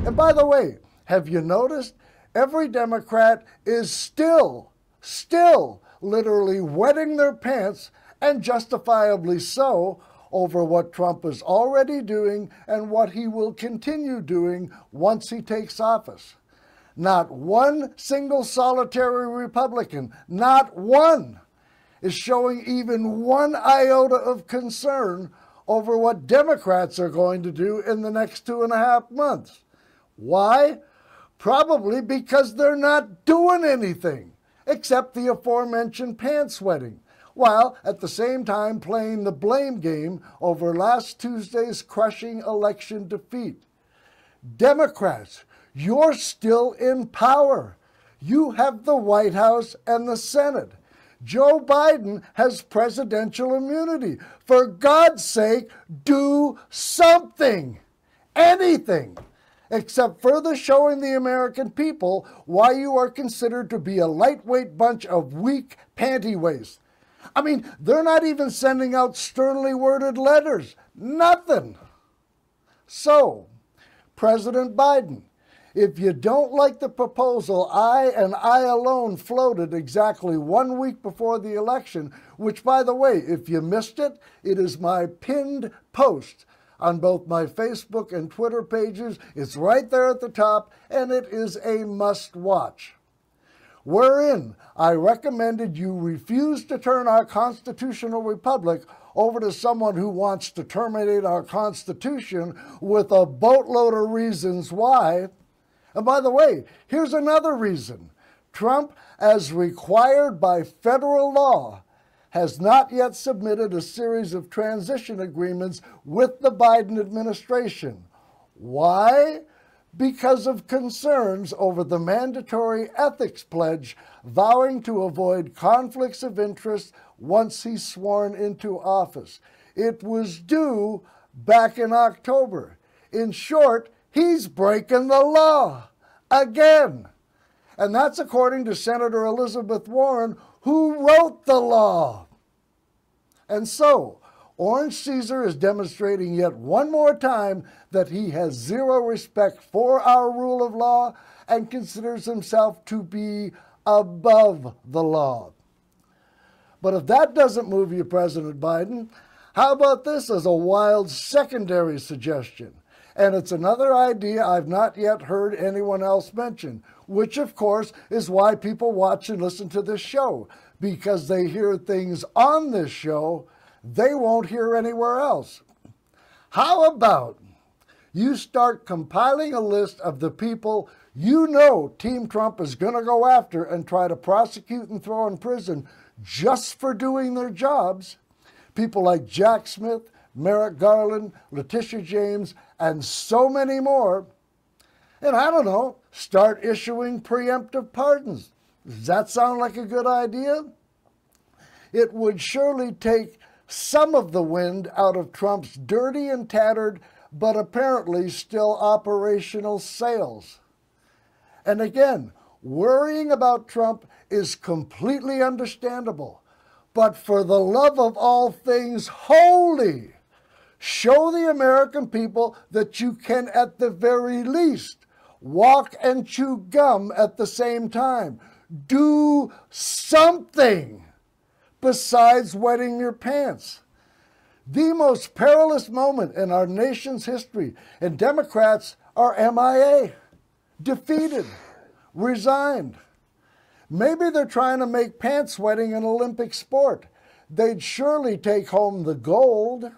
And by the way, have you noticed every Democrat is still literally wetting their pants, and justifiably so, over what Trump is already doing and what he will continue doing once he takes office. Not one single solitary Republican, not one, is showing even one iota of concern over what Democrats are going to do in the next 2.5 months. Why? Probably because they're not doing anything except the aforementioned pants wetting, while at the same time playing the blame game over last Tuesday's crushing election defeat. Democrats, you're still in power. You have the White House and the Senate. Joe Biden has presidential immunity. For God's sake, do something, anything, except further showing the American people why you are considered to be a lightweight bunch of weak panty waists. I mean, they're not even sending out sternly worded letters. Nothing. So, President Biden, if you don't like the proposal I and I alone floated exactly 1 week before the election, which, by the way, if you missed it, it is my pinned post on both my Facebook and Twitter pages. It's right there at the top, and it is a must-watch, wherein I recommended you refuse to turn our constitutional republic over to someone who wants to terminate our Constitution with a boatload of reasons why. And by the way, here's another reason. Trump, as required by federal law, has not yet submitted a series of transition agreements with the Biden administration. Why? Because of concerns over the mandatory ethics pledge vowing to avoid conflicts of interest once he's sworn into office. It was due back in October. In short, he's breaking the law again. And that's according to Senator Elizabeth Warren, who wrote the law. And so, Orange Caesar is demonstrating yet one more time that he has zero respect for our rule of law and considers himself to be above the law. But if that doesn't move you, President Biden, how about this as a wild secondary suggestion? And it's another idea I've not yet heard anyone else mention, which of course is why people watch and listen to this show, because they hear things on this show they won't hear anywhere else. How about you start compiling a list of the people you know Team Trump is going to go after and try to prosecute and throw in prison just for doing their jobs? People like Jack Smith, Merrick Garland, Letitia James, and so many more. And I don't know, start issuing preemptive pardons. Does that sound like a good idea? It would surely take some of the wind out of Trump's dirty and tattered, but apparently still operational sails. And again, worrying about Trump is completely understandable. But for the love of all things holy, show the American people that you can, at the very least, walk and chew gum at the same time. Do something besides wetting your pants. The most perilous moment in our nation's history, and Democrats are MIA, defeated, resigned. Maybe they're trying to make pants wetting an Olympic sport. They'd surely take home the gold.